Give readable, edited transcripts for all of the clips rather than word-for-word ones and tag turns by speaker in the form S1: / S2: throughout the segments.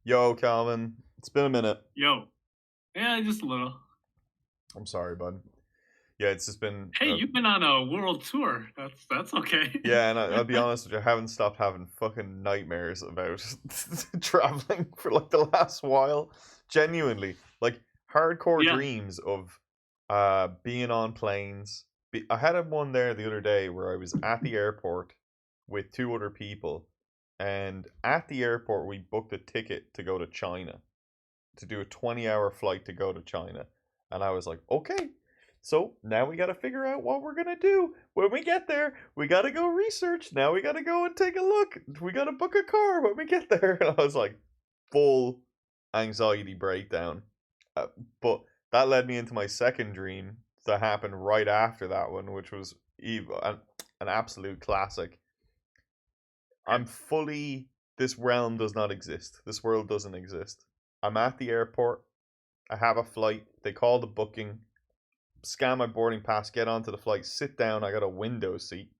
S1: Yo, Calvin. It's been a minute.
S2: Yo. Yeah, just a little.
S1: I'm sorry, bud. Yeah, it's just been.
S2: Hey, you've been on a world tour. That's okay.
S1: Yeah, and I'll be honest with you, I haven't stopped having fucking nightmares about traveling for like the last while. Genuinely, like hardcore
S2: Yeah.
S1: dreams of being on planes. I had one there the other day where I was at the airport with two other people, and at the airport we booked a ticket to go to China, to do a 20-hour flight to go to China. And I was like, okay, so now we got to figure out what we're going to do. When we get there, we got to go research. Now we got to go and take a look. We got to book a car when we get there. And I was like, full anxiety breakdown. But that led me into my second dream that happened right after that one, which was an absolute classic. I'm fully. This realm does not exist. This world doesn't exist. I'm at the airport. I have a flight. They call the booking. Scan my boarding pass. Get onto the flight. Sit down. I got a window seat.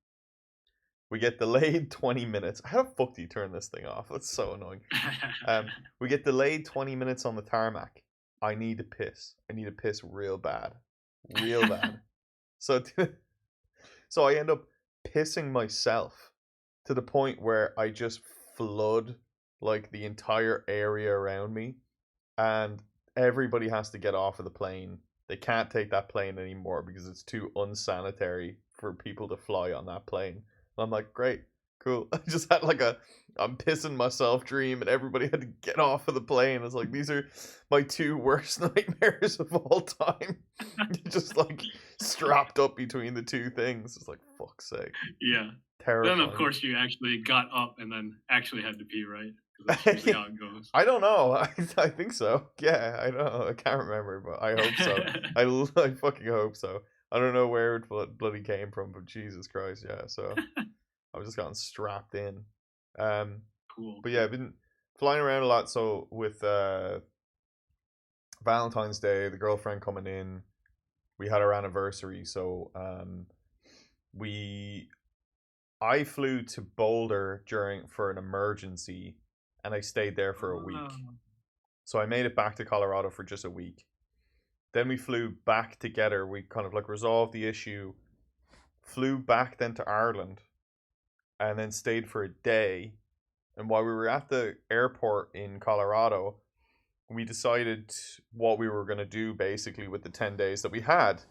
S1: We get delayed 20 minutes. How the fuck do you turn this thing off? That's so annoying. We get delayed 20 minutes on the tarmac. I need to piss. I need to piss real bad. Real bad. So, so I end up pissing myself to the point where I just flood like the entire area around me, and everybody has to get off of the plane. They can't take that plane anymore because it's too unsanitary for people to fly on that plane. And I'm like, great, cool. I just had like I'm pissing myself dream, and everybody had to get off of the plane. It's like, these are my two worst nightmares of all time. Just like strapped up between the two things. It's like, fuck's sake.
S2: Yeah. Then of
S1: Terrifying.
S2: course you actually got up and then actually had to pee, right? Because that's usually how it goes.
S1: I don't know. I think so. Yeah, I don't know. I can't remember, but I hope so. I fucking hope so. I don't know where it bloody came from, but Jesus Christ, yeah. So I've just gotten strapped in. Um,
S2: Cool,
S1: but yeah, I've
S2: cool.
S1: been flying around a lot. So with Valentine's Day, the girlfriend coming in, we had our anniversary. So we I flew to Boulder during for an emergency, and I stayed there for a week.
S2: Oh,
S1: So I made it back to Colorado for just a week. Then we flew back together. We kind of like resolved the issue, flew back then to Ireland, and then stayed for a day. And while we were at the airport in Colorado, we decided what we were going to do basically with the 10 days that we had.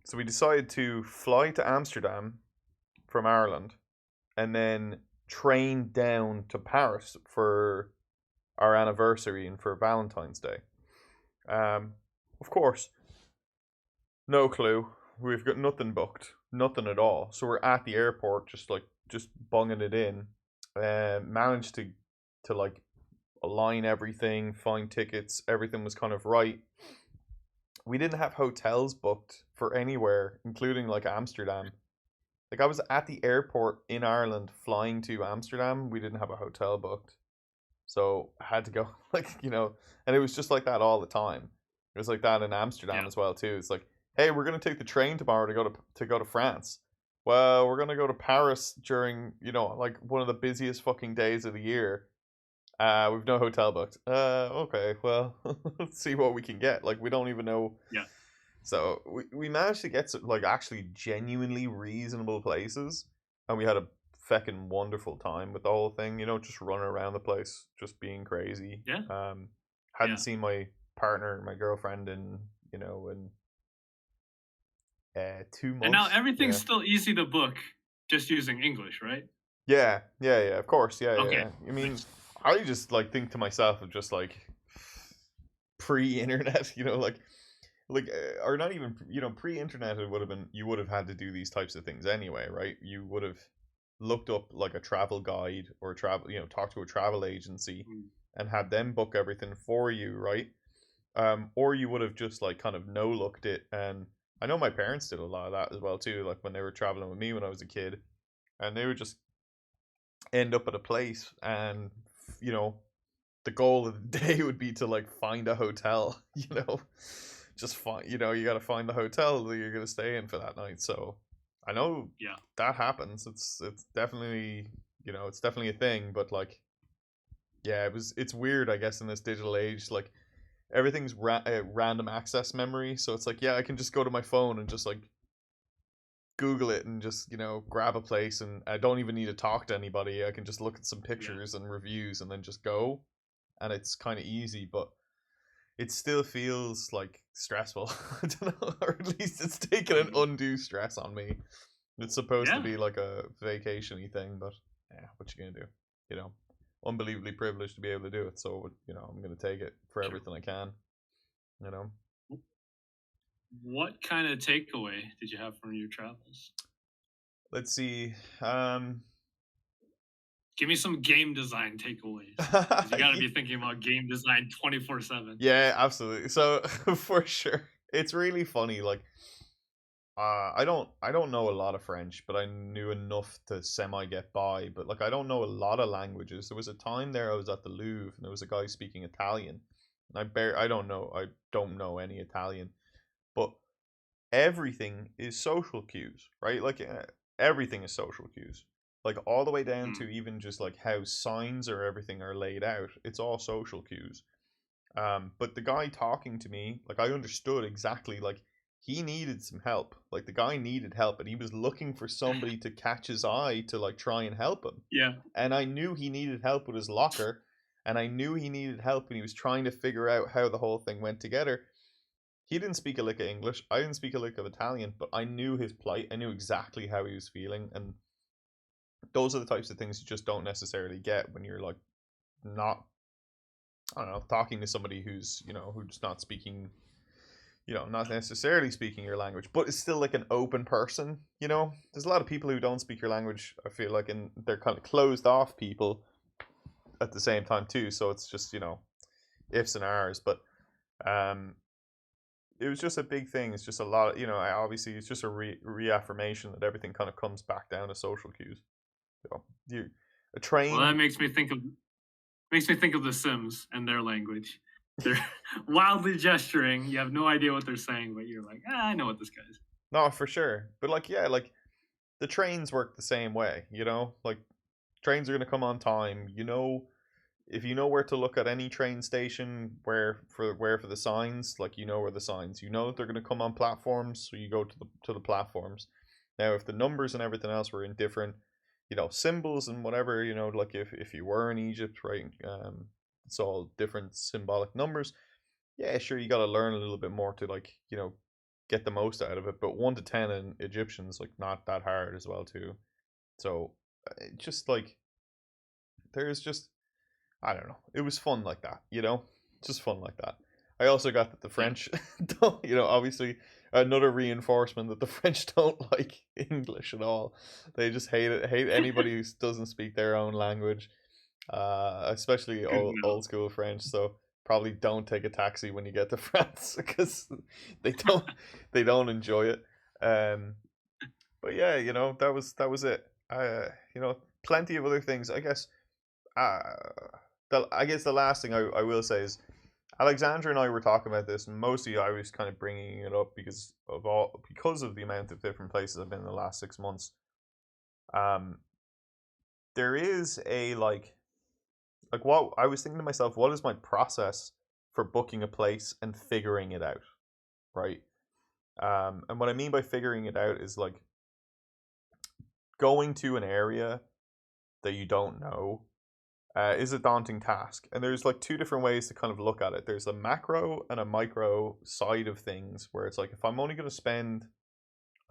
S1: So we decided to fly to Amsterdam from Ireland and then train down to Paris for our anniversary and for Valentine's Day. Of course, no clue. We've got nothing booked, nothing at all. So we're at the airport, just bunging it in. Managed to like align everything, find tickets. Everything was kind of right. We didn't have hotels booked for anywhere, including like Amsterdam. Like I was at the airport in Ireland flying to Amsterdam. We didn't have a hotel booked. So I had to go and it was just like that all the time. It was like that in Amsterdam
S2: yeah.
S1: as well too. It's like, hey, we're gonna take the train tomorrow to go to France. Well, we're gonna go to Paris during like one of the busiest fucking days of the year. We've no hotel booked. Okay, well, let's see what we can get. Like we don't even know.
S2: Yeah.
S1: So we managed to get some, like actually genuinely reasonable places, and we had a feckin' wonderful time with the whole thing. Just running around the place, just being crazy.
S2: Yeah.
S1: Hadn't
S2: Yeah.
S1: seen my partner, my girlfriend, in 2
S2: And now
S1: months.
S2: everything's
S1: Yeah,
S2: still easy to book just using English, right?
S1: yeah, yeah, yeah. Of course, yeah,
S2: Okay.
S1: yeah. I mean,
S2: Nice.
S1: I just like think to myself of just like pre-internet, or not even pre-internet. It would have been you would have had to do these types of things anyway, right? You would have looked up like a travel guide or travel, talk to a travel agency
S2: Mm.
S1: and had them book everything for you, right? Or you would have just like kind of no looked it. And I know my parents did a lot of that as well too, like when they were traveling with me when I was a kid, and they would just end up at a place, and you know the goal of the day would be to like find a hotel, just find, you got to find the hotel that you're going to stay in for that night. So I know
S2: Yeah.
S1: that happens. It's definitely, it's definitely a thing, but like Yeah, it's weird, I guess, in this digital age. Like everything's random access memory, so it's like, yeah, I can just go to my phone and just like Google it and just grab a place, and I don't even need to talk to anybody. I can just look at some
S2: Yeah,
S1: pictures and reviews and then just go, and it's kind of easy, but it still feels like stressful. I don't know, or at least it's taken an
S2: hmm
S1: undue stress on me. It's supposed to
S2: yeah,
S1: be like a vacationy thing, but yeah, what you gonna do? You know, unbelievably privileged to be able to do it. So I'm gonna take it for
S2: sure.
S1: everything I can. You know,
S2: What kind of takeaway did you have from your travels?
S1: let's see. Um,
S2: Give me some game design takeaways, because you got to be thinking about game design 24/7.
S1: yeah, absolutely. So for sure, it's really funny. Like, I don't know a lot of French, but I knew enough to semi get by. But like, I don't know a lot of languages. There was a time there I was at the Louvre, and there was a guy speaking Italian. And I don't know any Italian, but everything is social cues, right? Like everything is social cues. Like all the way down to
S2: Mm,
S1: even just like how signs or everything are laid out. It's all social cues. But the guy talking to me, like I understood exactly, like he needed some help. Like the guy needed help, and he was looking for somebody to catch his eye to like try and help him.
S2: yeah,
S1: And I knew he needed help with his locker, and I knew he needed help, and he was trying to figure out how the whole thing went together. He didn't speak a lick of English. I didn't speak a lick of Italian, but I knew his plight. I knew exactly how he was feeling, and those are the types of things you just don't necessarily get when you're like not, I don't know, talking to somebody who's not speaking, not necessarily speaking your language, but is still like an open person. There's a lot of people who don't speak your language. I feel like, and they're kind of closed off people at the same time too. So it's just ifs and ahs, but um, it was just a big thing. It's just a lot. Obviously it's just a reaffirmation that everything kind of comes back down to social cues. You a
S2: well, that
S1: train.
S2: makes me think of The Sims and their language. They're wildly gesturing. You have no idea what they're saying, but you're like, I know what this guy's.
S1: No, for sure. But like, yeah, like the trains work the same way. Like trains are gonna come on time. If you know where to look at any train station, where for the signs, like where the signs, that they're gonna come on platforms, so you go to the platforms. Now, if the numbers and everything else were in different, symbols and whatever, like if you were in Egypt, right, it's all different symbolic numbers. Yeah, sure, you got to learn a little bit more to like get the most out of it. But 1 to 10 in Egyptian's like not that hard as well too. So just like there's just, I don't know. It was fun like that, just fun like that. I also got that the
S2: Yeah,
S1: French don't, obviously another reinforcement that the French don't like English at all. They just hate anybody who doesn't speak their own language, especially
S2: good to know.
S1: old school French. So probably don't take a taxi when you get to France because they don't they don't enjoy it. Um, but yeah, that was it. Plenty of other things. Uh, I guess the last thing I will say is Alexandra and I were talking about this, and mostly I was kind of bringing it up because of the amount of different places I've been in the last 6 months. Um, there is a like what I was thinking to myself, what is my process for booking a place and figuring it out, right? And what I mean by figuring it out is like going to an area that you don't know is a daunting task. And there's like two different ways to kind of look at it. There's a macro and a micro side of things where it's like, if I'm only going to spend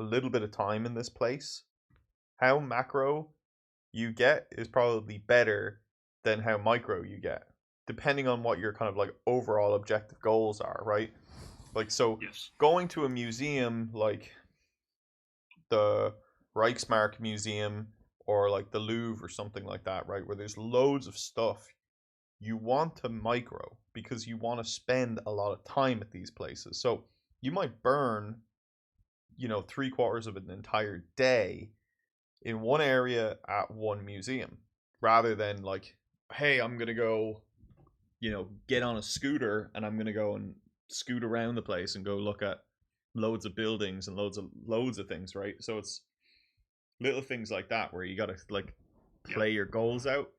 S1: a little bit of time in this place, how macro you get is probably better than how micro you get, depending on what your kind of like overall objective goals are, right? Like, so
S2: Yes.
S1: going to a museum like the Reichsmark Museum or like the Louvre or something like that, right, where there's loads of stuff, you want to micro because you want to spend a lot of time at these places. So you might burn, 3/4 of an entire day in one area at one museum rather than like, hey, I'm going to go, get on a scooter and I'm going to go and scoot around the place and go look at loads of buildings and loads of things, right? So it's little things like that where you got to like
S2: Yep.
S1: play your goals out.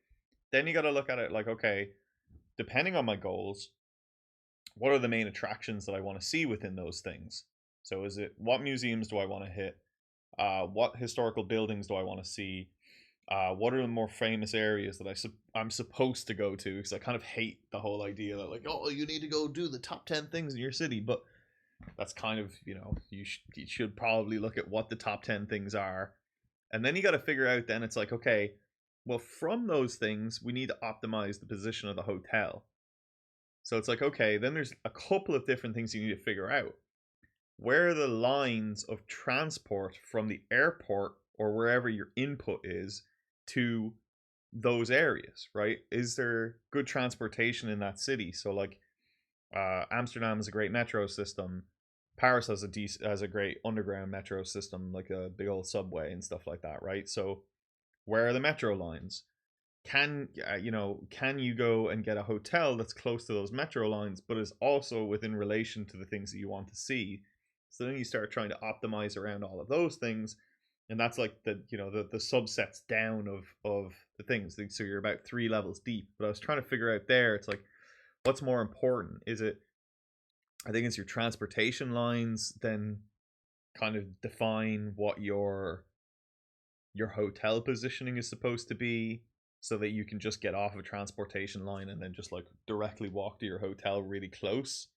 S1: then you got to look at it like, okay, depending on my goals, what are the main attractions that I want to see within those things? So is it, what museums do I want to hit? What historical buildings do I want to see? What are the more famous areas that I'm supposed to go to? Because I kind of hate the whole idea that, like, oh, you need to go do the top 10 things in your city. But that's kind of, you should probably look at what the top 10 things are. And then you got to figure out, then it's like, okay, well, from those things, we need to optimize the position of the hotel. So it's like, okay, then there's a couple of different things you need to figure out. Where are the lines of transport from the airport or wherever your input is to those areas, right? Is there good transportation in that city? So like Amsterdam has a great metro system. Paris has a great underground metro system, like a big old subway and stuff like that, right? So where are the metro lines? Can you go and get a hotel that's close to those metro lines but is also within relation to the things that you want to see? So then you start trying to optimize around all of those things, and that's like the subsets down of the things. So you're about 3 levels deep. But I was trying to figure out there, it's like, what's more important? Is it, I think it's your transportation lines then kind of define what your hotel positioning is supposed to be, so that you can just get off a transportation line and then just like directly walk to your hotel really close,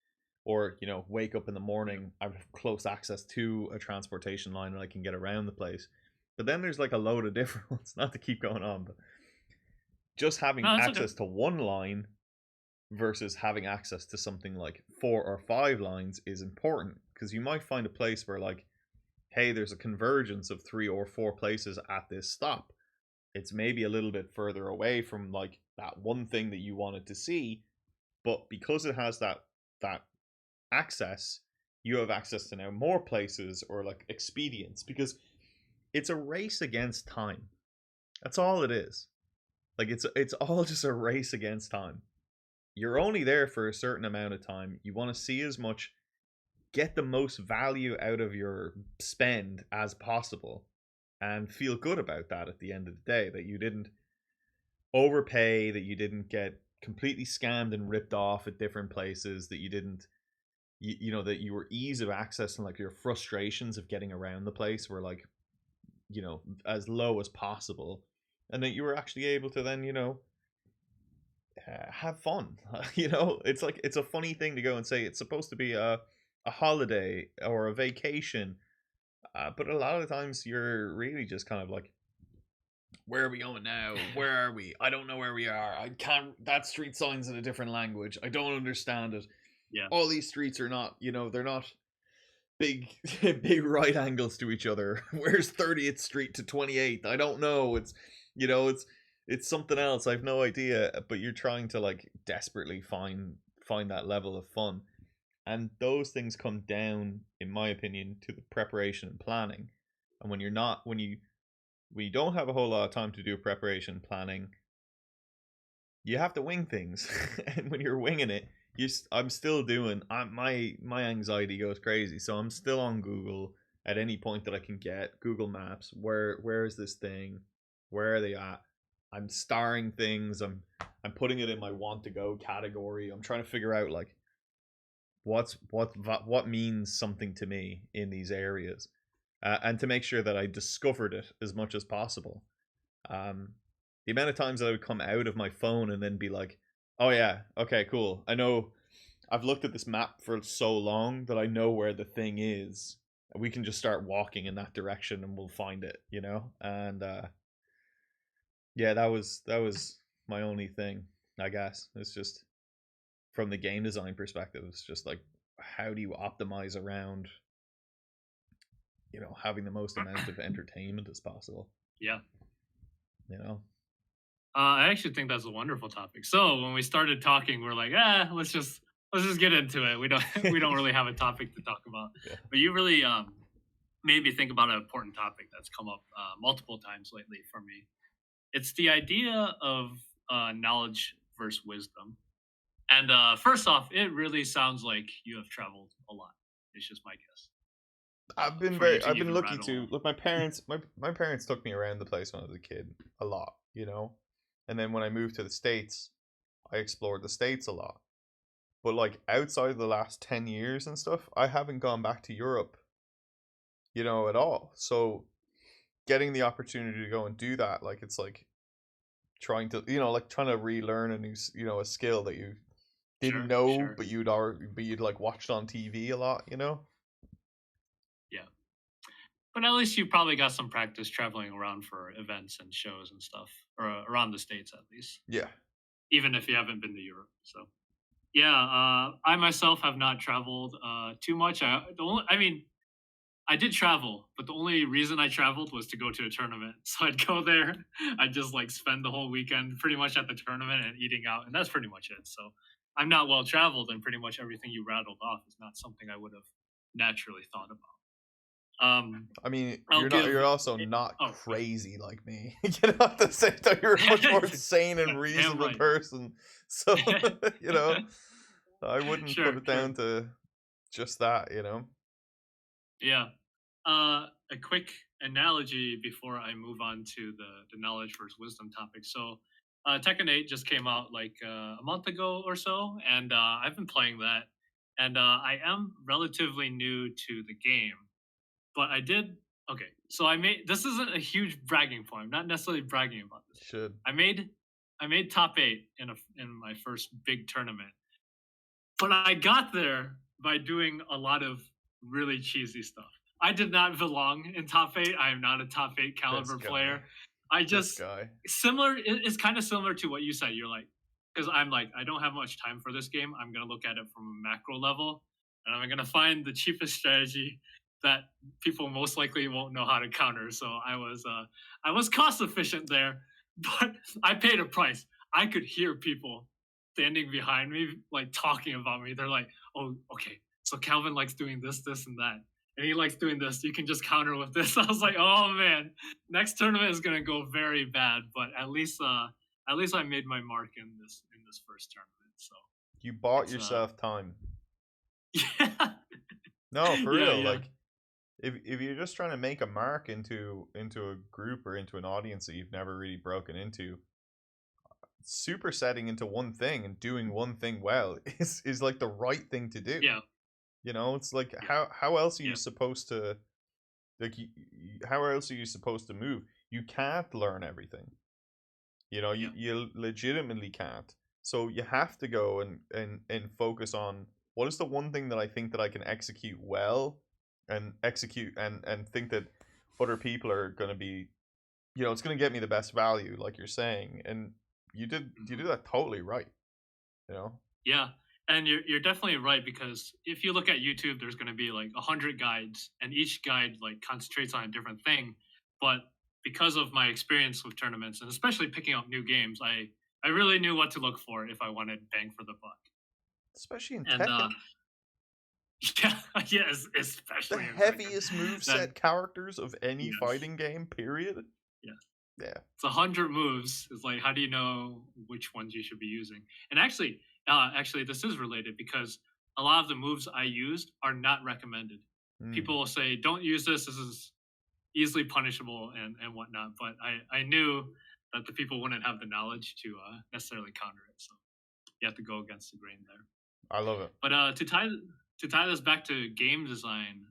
S1: or wake up in the morning, I have close access to a transportation line and I can get around the place. But then there's like a load of different ones, not to keep going on, but just having
S2: No, that's okay.
S1: access to one line versus having access to something like 4 or 5 lines is important, because you might find a place where, like, hey, there's a convergence of 3 or 4 places at this stop. It's maybe a little bit further away from like that one thing that you wanted to see, but because it has that access, you have access to now more places, or like expedience, because it's a race against time. That's all it is. Like, it's all just a race against time. You're only there for a certain amount of time. You want to see as much, get the most value out of your spend as possible, and feel good about that at the end of the day, that you didn't overpay, that you didn't get completely scammed and ripped off at different places, that you didn't, that your ease of access and like your frustrations of getting around the place were like, as low as possible, and that you were actually able to then, have fun. It's like, it's a funny thing to go and say it's supposed to be a holiday or a vacation, but a lot of the times you're really just kind of like, where are we going now? Where are we? I don't know where we are. I can't. That street sign's in a different language. I don't understand it.
S2: Yeah.
S1: All these streets are not, they're not big, big right angles to each other. Where's 30th Street to 28th? I don't know. It's something else. I have no idea. But you're trying to like desperately find that level of fun, and those things come down, in my opinion, to the preparation and planning. And when you're not, when you don't have a whole lot of time to do preparation and planning, you have to wing things. And when you're winging it, I'm still doing, my anxiety goes crazy, so I'm still on Google at any point that I can get Google Maps. Where is this thing? Where are they at? I'm starring things. I'm putting it in my want to go category. I'm trying to figure out like what means something to me in these areas, and to make sure that I discovered it as much as possible. Um, the amount of times that I would come out of my phone and then be like, "Oh yeah, okay, cool. I know. I've looked at this map for so long that I know where the thing is. We can just start walking in that direction and we'll find it." And yeah, that was my only thing. I guess it's just, from the game design perspective, it's just like, how do you optimize around having the most amount of entertainment as possible.
S2: Yeah.
S1: You know.
S2: I actually think that's a wonderful topic. So when we started talking, we're like, let's just get into it. We don't we don't really have a topic to talk about.
S1: Yeah.
S2: But you really made me think about an important topic that's come up multiple times lately for me. It's the idea of knowledge versus wisdom. And first off, it really sounds like you have traveled a lot. It's just my guess for you to
S1: I've been
S2: even
S1: lucky to
S2: rattle.
S1: look. My parents took me around the place when I was a kid a lot. And then when I moved to the States, I explored the States a lot. But like outside of the last 10 years and stuff, I haven't gone back to Europe, at all. So getting the opportunity to go and do that, like it's like trying to, like trying to relearn a new, a skill that you didn't
S2: Sure,
S1: know,
S2: sure.
S1: but you'd like watched on TV a lot.
S2: Yeah. But at least you probably got some practice traveling around for events and shows and stuff, or around the States at least,
S1: Yeah.
S2: even if you haven't been to Europe. So, yeah, I myself have not traveled too much. I mean, I did travel, but the only reason I traveled was to go to a tournament. So I'd go there, I'd just like spend the whole weekend pretty much at the tournament and eating out, and that's pretty much it. So I'm not well traveled, and pretty much everything you rattled off is not something I would have naturally thought about.
S1: I mean,
S2: I'll give.
S1: you're also not
S2: Oh, go
S1: crazy like me. At the same time, you're a much more
S2: ahead.
S1: sane and
S2: Damn
S1: reasonable
S2: right.
S1: person. So, you know, I wouldn't put
S2: Sure,
S1: it
S2: sure.
S1: down to just that.
S2: Yeah. A quick analogy before I move on to the knowledge versus wisdom topic. So, Tekken 8 just came out like a month ago or so, and I've been playing that. And I am relatively new to the game, but I did. Okay, so I made this isn't a huge bragging point. I'm not necessarily bragging about this.
S1: Should.
S2: I made I made top 8 in my first big tournament, but I got there by doing a lot of really cheesy stuff. I did not belong in top 8. I am not a top 8
S1: This
S2: caliber
S1: guy.
S2: player. I
S1: This
S2: just
S1: guy.
S2: it's kind of similar to what you said. You're like, because I'm like, I don't have much time for this game. I'm gonna look at it from a macro level, and I'm gonna find the cheapest strategy that people most likely won't know how to counter. So I was cost efficient there, but I paid a price. I could hear people standing behind me, like talking about me. They're like, "Oh, okay, so Calvin likes doing this, this, and that, and he likes doing this. You can just counter with this." I was like, "Oh man, next tournament is gonna go very bad." But at least I made my mark in this first tournament. So
S1: You bought
S2: it's
S1: yourself time.
S2: yeah,
S1: No, for
S2: yeah,
S1: real.
S2: yeah,
S1: Like, if you're just trying to make a mark into a group or into an audience that you've never really broken into, supersetting into one thing and doing one thing well is like the right thing to do.
S2: yeah,
S1: It's like
S2: yeah,
S1: how else are you
S2: yeah,
S1: supposed to like how else are you supposed to move? You can't learn everything.
S2: yeah.
S1: You legitimately can't. So you have to go and focus on what is the one thing that I think that I can execute well and execute and think that other people are going to be, it's going to get me the best value like you're saying. And you
S2: Mhm.
S1: do that totally right, you know?
S2: Yeah, and you're definitely right because if you look at YouTube, there's going to be like 100 guides, and each guide like concentrates on a different thing. But because of my experience with tournaments and especially picking up new games, I really knew what to look for if I wanted bang for the buck.
S1: Especially in
S2: And
S1: Tekken.
S2: yeah, yes,
S1: The
S2: especially in Tekken.
S1: heaviest
S2: That
S1: moveset characters of any
S2: yes,
S1: fighting game, period.
S2: yes.
S1: Yeah.
S2: It's 100 moves. It's like how do you know which ones you should be using? And actually, this is related because a lot of the moves I used are not recommended.
S1: Hmm.
S2: People will say, "Don't use this. This is easily punishable and whatnot." But I knew that the people wouldn't have the knowledge to necessarily counter it. So you have to go against the grain there.
S1: I love it.
S2: But to tie this back to game design,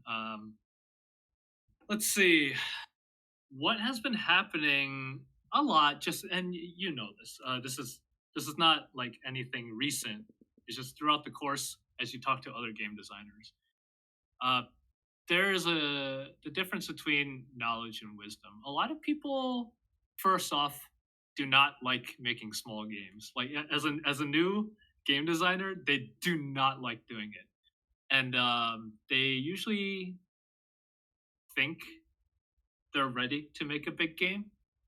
S2: let's see what has been happening a lot. Just and you know this. This is not like anything recent. It's just throughout the course as you talk to other game designers. Uh, there's a the difference between knowledge and wisdom. A lot of people, first off, do not like making small games. Like as a new game designer, they do not like doing it, and they usually think they're ready to make a big game.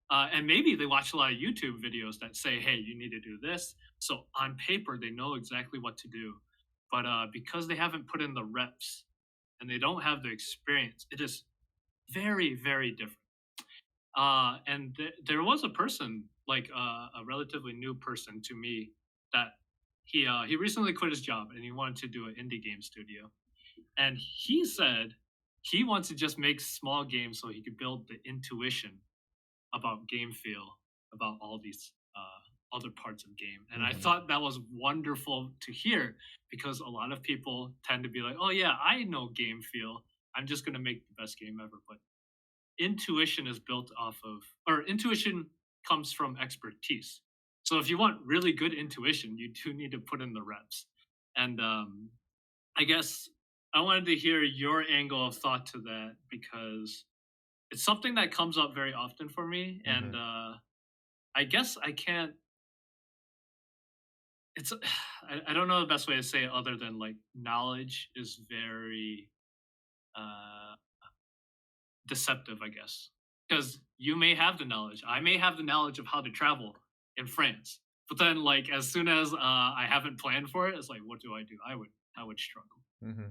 S2: And maybe they watch a lot of YouTube videos that say, "Hey, you need to do this." So on paper, they know exactly what to do, but because they haven't put in the reps and they don't have the experience, it is very, very different. And there was a person, like a relatively new person to me, that he recently quit his job and he wanted to do an indie game studio. And he said he wants to just make small games so he could build the intuition about game feel, about all these other parts of game. And I
S1: Mm-hmm.
S2: thought that was wonderful to hear because a lot of people tend to be like, oh, yeah, I know game feel. I'm just going to make the best game ever. But intuition is built off of, or intuition comes from expertise. So if you want really good intuition, you do need to put in the reps. And I guess I wanted to hear your angle of thought to that because it's something that comes up very often for me.
S1: Mm-hmm.
S2: And I guess I can't, it's, I don't know the best way to say it other than like knowledge is very uh, deceptive, I guess. Because you may have the knowledge. I may have the knowledge of how to travel in France. But then like as soon as I haven't planned for it, it's like, what do? I would struggle.
S1: Mm-hmm.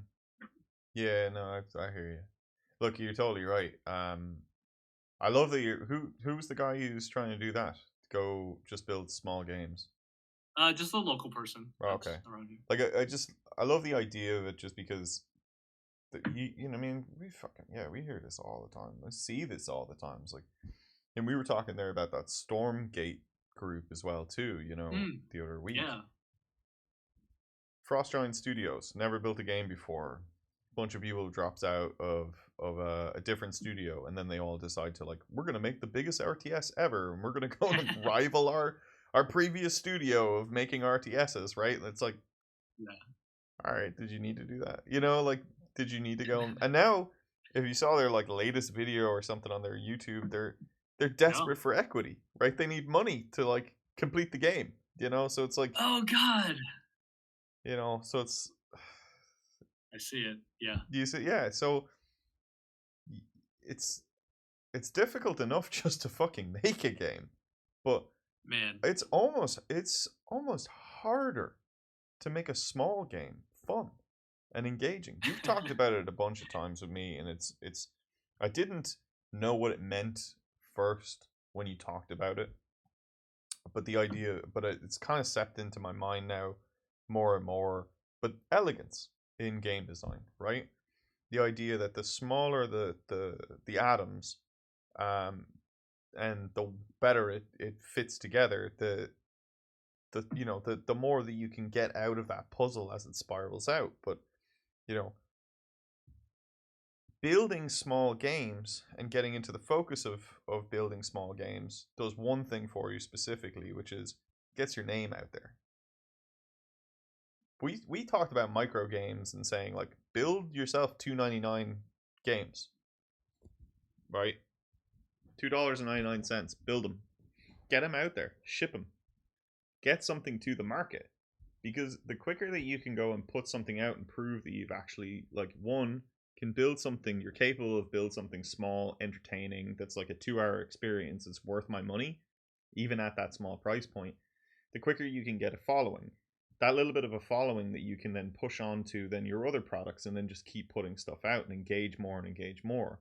S1: Yeah, no, I hear you. Look, you're totally right. I love that you who's the guy who's trying to do that? Go just build small games.
S2: Just a local person
S1: Oh, okay.
S2: that's around you.
S1: Like I just I love the idea of it just because you know I mean we fucking yeah we hear this all the time. I see this all the time. It's like and we were talking there about that Stormgate group as well too. You know
S2: Mm,
S1: the other week.
S2: yeah.
S1: Frost Giant Studios never built a game before. Bunch of people drops out of a different studio, and then they all decide to like we're gonna make the biggest RTS ever, and we're gonna go and rival our previous studio of making RTSs, right? And it's like,
S2: Yeah.
S1: all right, did you need to do that? You know, like did you need to go and now if you saw their like latest video or something on their YouTube, they're
S2: No.
S1: desperate for equity, right? They need money to like complete the game, you know. So it's like
S2: Oh God.
S1: you know, so it's
S2: I see it. Yeah.
S1: you see, yeah. So it's it's difficult enough just to fucking make a game, but
S2: Man.
S1: it's almost harder to make a small game fun and engaging. You've talked about it a bunch of times with me, and it's I didn't know what it meant first when you talked about it, but the idea, but it's kind of seeped into my mind now more and more. But elegance in game design, right? The idea that the smaller the atoms, um, and the better it fits together, the you know the more that you can get out of that puzzle as it spirals out. But you know, building small games and getting into the focus of building small games does one thing for you specifically, which is gets your name out there. We talked about micro games and saying like build yourself 2.99 games, right? $2.99, build them, get them out there, ship them, get something to the market, because the quicker that you can go and put something out and prove that you've actually like one can build something, you're capable of build something small, entertaining, that's like a 2 hour experience, it's worth my money even at that small price point, the quicker you can get a following, that little bit of a following that you can then push on to then your other products, and then just keep putting stuff out and engage more and engage more.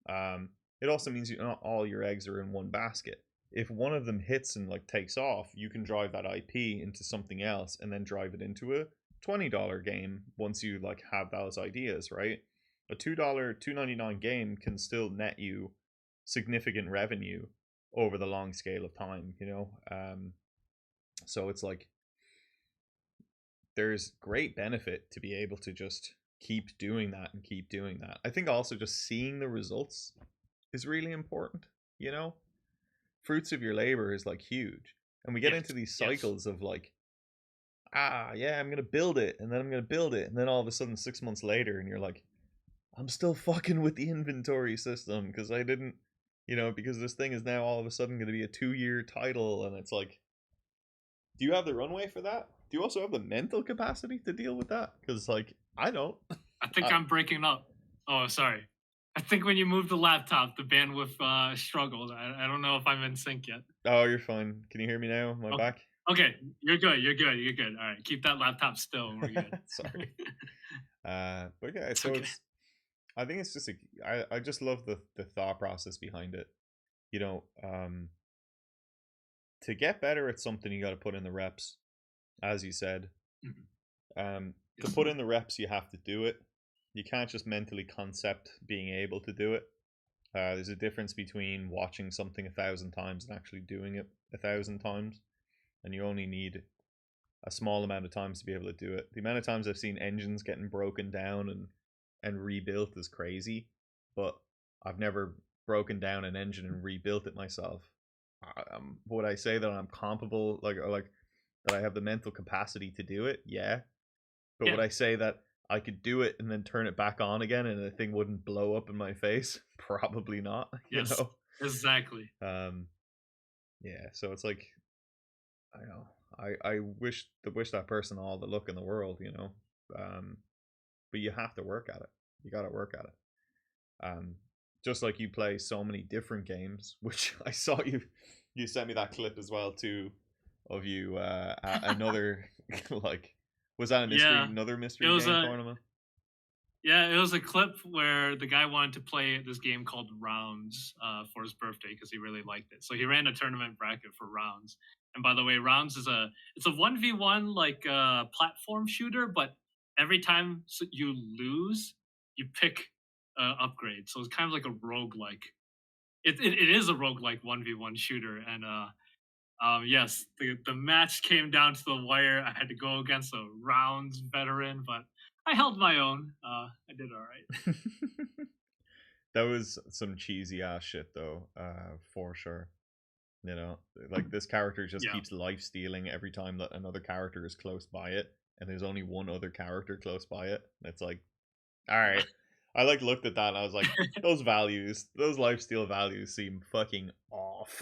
S1: um, it also means not all your eggs are in one basket. If one of them hits and like takes off, you can drive that IP into something else and then drive it into a $20 game once you like have those ideas, right? A $2 $2.99 game can still net you significant revenue over the long scale of time, you know. So it's like there's great benefit to be able to just keep doing that and keep doing that. I think also just seeing the results is really important, you know? Fruits of your labor is like huge. And we get
S2: Yes.
S1: into these
S2: Yes.
S1: cycles of like, yeah, I'm going to build it, and then I'm going to build it, and then all of a sudden 6 months later and you're like, I'm still fucking with the inventory system because I didn't, you know, because this thing is now all of a sudden going to be a 2 year title, and it's like, do you have the runway for that? Do you also have the mental capacity to deal with that? Because like I don't.
S2: I think
S1: I,
S2: I'm breaking up. Oh, sorry. I think when you move the laptop, the bandwidth struggled. I don't know if I'm in sync yet.
S1: oh, you're fine. Can you hear me now? Am I
S2: Okay.
S1: back?
S2: Okay, you're good. You're good. You're good. All right, keep that laptop still, and we're good.
S1: Sorry. But yeah,
S2: It's
S1: so
S2: okay.
S1: it's. I think it's just I just love the thought process behind it. You know, to get better at something, you got to put in the reps, as you said.
S2: Mhm.
S1: To
S2: Yes.
S1: put in the reps, you have to do it. You can't just mentally concept being able to do it. There's a difference between watching something 1,000 times and actually doing it 1,000 times. and you only need a small amount of times to be able to do it. The amount of times I've seen engines getting broken down and rebuilt is crazy, but I've never broken down an engine and rebuilt it myself. Would I say that I'm comparable, like that I have the mental capacity to do it? Yeah, but would
S2: Yeah.
S1: I say that I could do it and then turn it back on again and the thing wouldn't blow up in my face? Probably not. You
S2: Yes.
S1: know.
S2: Exactly.
S1: Um. Yeah. So it's like I know. I wish that person all the luck in the world. You know. Um. But you have to work at it. You got to work at it. Um, just like you play so many different games, which I saw you sent me that clip as well too of you another like was that a mystery
S2: Yeah.
S1: another
S2: It
S1: mystery
S2: was
S1: game
S2: a
S1: tournament?
S2: Yeah, it was a clip where the guy wanted to play this game called Rounds for his birthday because he really liked it. So he ran a tournament bracket for Rounds. And by the way, Rounds is a 1v1 like platform shooter, but every time you lose, you pick upgrade. So it's kind of like a roguelike. It is a roguelike 1v1 shooter, and yes, the match came down to the wire. I had to go against a Rounds veteran, but I held my own. I did all right.
S1: That was some cheesy ass shit though, for sure. You know, like this character just
S2: Yeah.
S1: keeps life stealing every time that another character is close by it, and there's only one other character close by it. And it's like, all right. I like looked at that and I was like, those lifesteal values seem fucking off.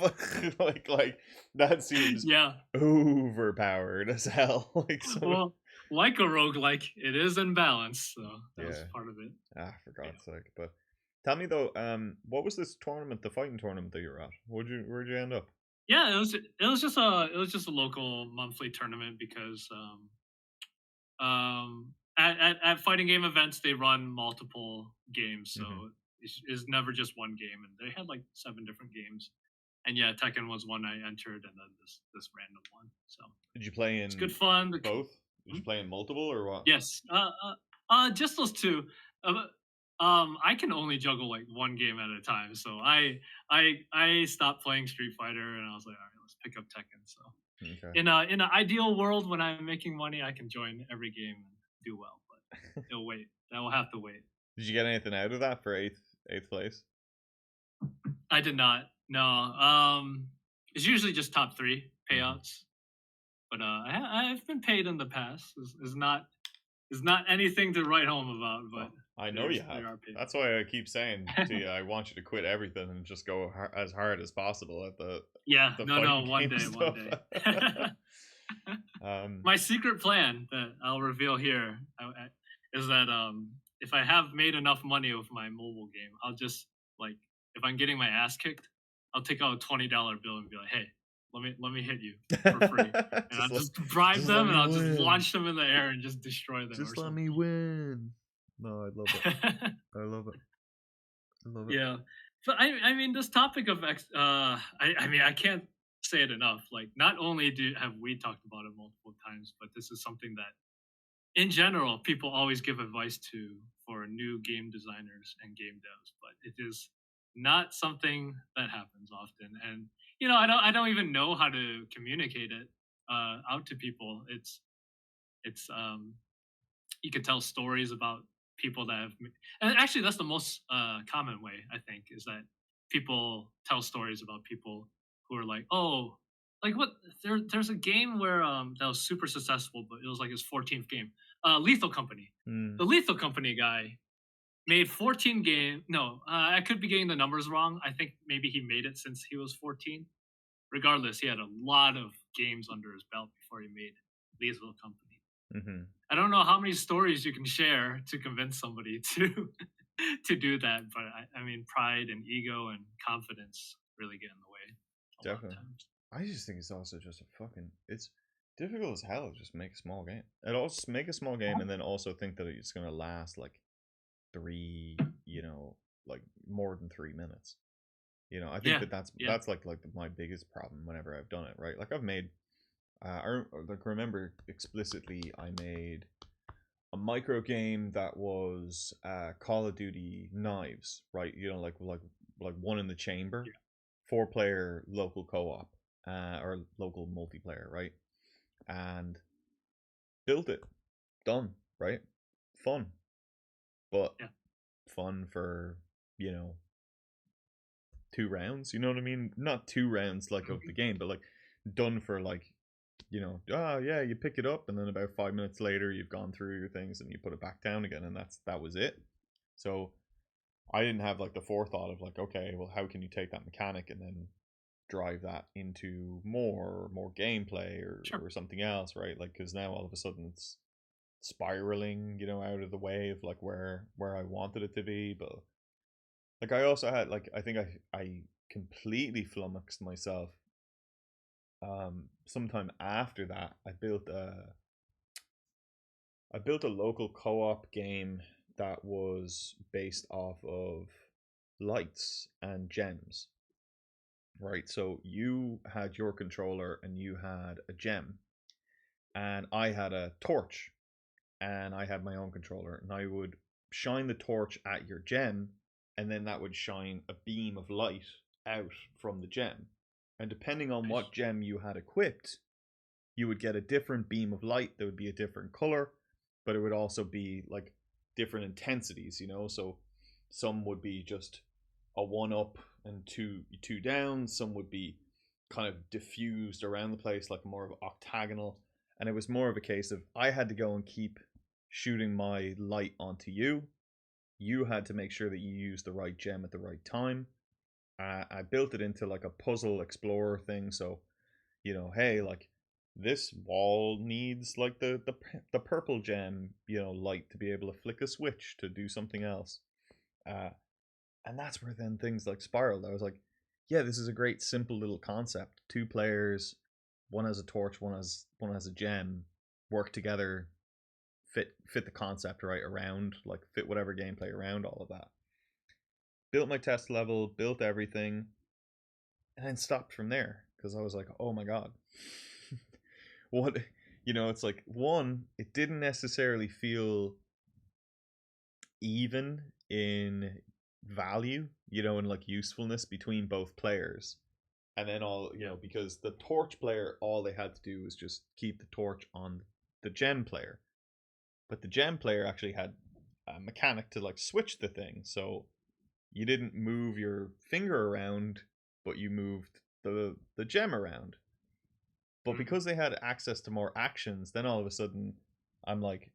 S1: like that seems
S2: Yeah.
S1: overpowered as hell. Like some
S2: Well, like a roguelike, it is in balance, so that was
S1: yeah.
S2: part of it.
S1: For
S2: Yeah.
S1: God's sake. But tell me though, what was this tournament, the fighting tournament that you were at? Where'd you end up?
S2: Yeah, it was just a local monthly tournament because at fighting game events they run multiple games, so
S1: Hmm.
S2: it's never just one game, and they had like 7 different games. And yeah, Tekken was one I entered, and then this random one. So
S1: Did you play
S2: it's good
S1: in
S2: fun.
S1: both? Did
S2: Hmm?
S1: you play in multiple or what?
S2: Yes, just those two. Uh, I can only juggle like one game at a time, so I stopped playing Street Fighter, and I was like, all right, let's pick up Tekken. So
S1: Okay.
S2: in an ideal world, when I'm making money, I can join every game and do well, but it'll wait. That will have to wait.
S1: Did you get anything out of that for eighth place?
S2: I did not. No. It's usually just top three
S1: Hmm.
S2: payouts, but I've been paid in the past. Is not anything to write home about, but
S1: Oh, I know you
S2: there
S1: have.
S2: are
S1: That's why I keep saying to you, I want you to quit everything and just go as hard as possible at
S2: Yeah,
S1: the
S2: no,
S1: fighting
S2: no, one
S1: game
S2: day, one
S1: stuff.
S2: day.
S1: um,
S2: My secret plan that I'll reveal here is that if I have made enough money with my mobile game, I'll just like if I'm getting my ass kicked, I'll take out a $20 bill and be like, "Hey, let me hit you for free," and I'll
S1: just let,
S2: just bribe
S1: just let
S2: them and
S1: me
S2: I'll just
S1: win.
S2: launch them in the air and just destroy them or
S1: Just let me
S2: something.
S1: win. No, I love it. I love it. I love it.
S2: Yeah. So I mean this topic of I mean I can't say it enough. Like not only do have we talked about it multiple times, but this is something that in general people always give advice to for new game designers and game devs, but it is not something that happens often. And you know, I don't even know how to communicate it out to people. It's you could tell stories about people that have and actually that's the most common way I think is that people tell stories about people who are like oh like what there's a game where that was super successful but it was like his 14th game lethal company
S1: Mm.
S2: the lethal company guy made 14 game no I could be getting the numbers wrong I think maybe he made it since he was 14 regardless he had a lot of games under his belt before he made lethal company.
S1: Hmm.
S2: I don't know how many stories you can share to convince somebody to to do that, but I mean, pride and ego and confidence really get in the way a lot of
S1: Definitely.
S2: times.
S1: I just think it's also just a fucking. It's difficult as hell to just make a small game. And also make a small game and then also think that it's gonna last like three, like more than 3 minutes. I think
S2: Yeah,
S1: that
S2: yeah,
S1: that's like my biggest problem whenever I've done it. Right, like I've made. Like remember explicitly, I made a micro game that was Call of Duty Knives. Right, like one in the chamber,
S2: yeah.
S1: 4-player local co-op. or local multiplayer, right? And built it, done, right? Fun, but
S2: Yeah.
S1: fun for, you know, 2 rounds. You know what I mean? Not 2 rounds like of the game, but like done for like, you know, oh yeah, you pick it up and then about 5 minutes later you've gone through your things and you put it back down again, and that was it. So I didn't have like the forethought of like, okay, well, how can you take that mechanic and then drive that into more gameplay
S2: Sure.
S1: or something else, right? Like, because now all of a sudden it's spiraling, you know, out of the way of like where I wanted it to be. But like I also had like I think I completely flummoxed myself. Sometime after that, I built a local co-op game that was based off of lights and gems, right? So you had your controller and you had a gem, and I had a torch, and I had my own controller, and I would shine the torch at your gem, and then that would shine a beam of light out from the gem. And depending on
S2: Nice.
S1: what gem you had equipped, you would get a different beam of light that would be a different color, but it would also be like different intensities, you know? So some would be just a one up and two down, some would be kind of diffused around the place like more of octagonal. And it was more of a case of I had to go and keep shooting my light onto you. You had to make sure that you used the right gem at the right time. I built it into like a puzzle explorer thing. So, you know, hey, like this wall needs like the purple gem, you know, light to be able to flick a switch to do something else. Uh, and that's where then things like spiraled. I was like, yeah, this is a great simple little concept. 2 players, one has a torch, one has a gem, work together, fit the concept right around, like fit whatever gameplay around all of that. Built my test level, built everything, and then stopped from there because I was like, oh my god, what, you know? It's like, one, it didn't necessarily feel even in value, you know, and like usefulness between both players. And then all, you
S2: Yeah.
S1: know, because the torch player, all they had to do was just keep the torch on the gem player, but the gem player actually had a mechanic to like switch the thing. So you didn't move your finger around, but you moved the gem around. But
S2: Mm.
S1: because they had access to more actions, then all of a sudden I'm like,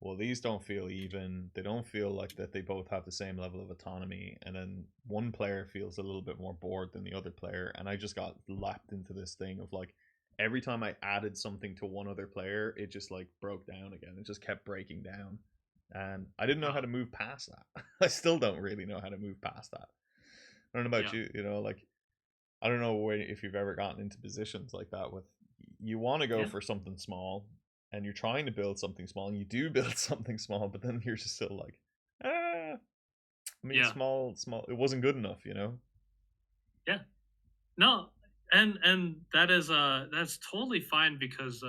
S1: well, these don't feel even. They don't feel like that they both have the same level of autonomy. And then one player feels a little bit more bored than the other player. And I just got lapped into this thing of like every time I added something to one other player, it just like broke down again. It just kept breaking down. And I didn't know how
S2: Oh,
S1: to move past that. I still don't really know how to move past that. I don't know about
S2: yeah.
S1: you, you know, like I don't know if you've ever gotten into positions like that with you want to go
S2: Yeah.
S1: for something small and you're trying to build something small and you do build something small, but then you're just still like, ah, I mean,
S2: Yeah.
S1: small, it wasn't good enough, you know?
S2: Yeah. No, and that's totally fine because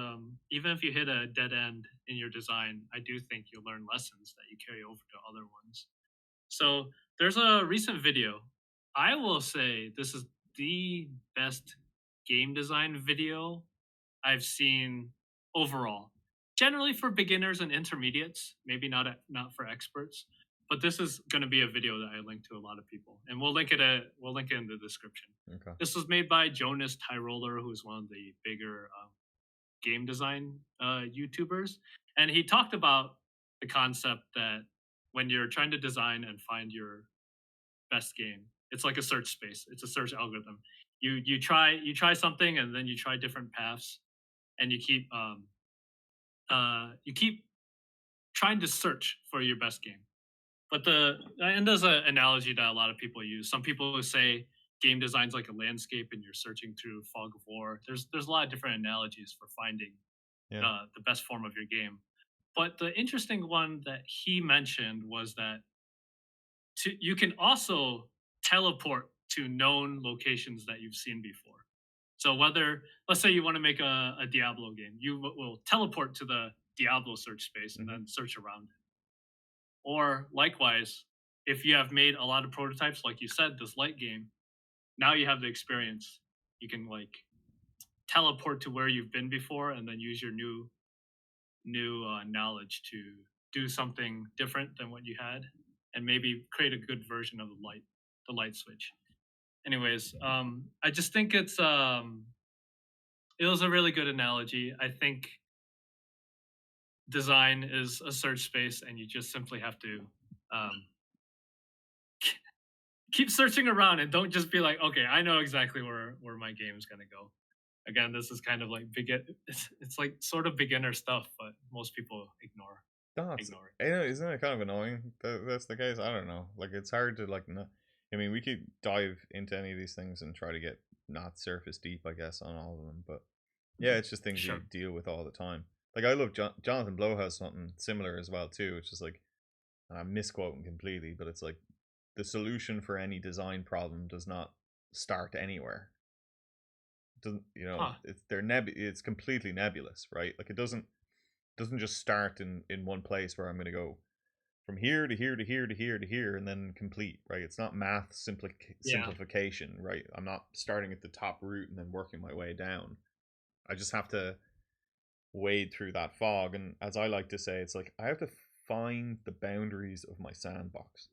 S2: even if you hit a dead end in your design, I do think you'll learn lessons that you carry over to other ones. So there's a recent video. I will say this is the best game design video I've seen overall. Generally for beginners and intermediates, maybe not for experts. But this is going to be a video that I link to a lot of people, and we'll link it in the description.
S1: Okay.
S2: This was made by Jonas Tyroller, who is one of the bigger game design YouTubers, and he talked about the concept that when you're trying to design and find your best game, it's like a search space. It's a search algorithm. You try something, and then you try different paths, and you keep trying to search for your best game. But there's an analogy that a lot of people use. Some people say game design's like a landscape, and you're searching through fog of war. There's a lot of different analogies for finding
S1: Yeah.
S2: the best form of your game. But the interesting one that he mentioned was that you can also teleport to known locations that you've seen before. So whether let's say you want to make a Diablo game, you will teleport to the Diablo search space and
S1: Mm-hmm.
S2: then search around it. Or likewise, if you have made a lot of prototypes, like you said, this light game, now you have the experience. You can like teleport to where you've been before and then use your new knowledge to do something different than what you had, and maybe create a good version of the light switch. Anyways, I just think it was a really good analogy. I think design is a search space, and you just simply have to um, keep searching around and don't just be like, okay, I know exactly where my game is gonna go. Again, this is kind of like it's like sort of beginner stuff, but most people
S1: That's,
S2: ignore it.
S1: you know, isn't it kind of annoying that that's the case? I don't know. Like, it's hard to like. Not, I mean, we could dive into any of these things and try to get not surface deep, I guess, on all of them. But yeah, it's just things you
S2: Sure.
S1: deal with all the time. Like, I love Jonathan Blow has something similar as well too, which is like, and I'm misquoting completely, but it's like the solution for any design problem does not start anywhere. It doesn't, you know,
S2: Huh.
S1: it's completely nebulous, right? Like, it doesn't just start in one place where I'm going to go from here to here to here to here to here and then complete, right? It's not math
S2: Yeah.
S1: simplification, right? I'm not starting at the top root and then working my way down. I just have to wade through that fog, and as I like to say, it's like I have to find the boundaries of my sandbox.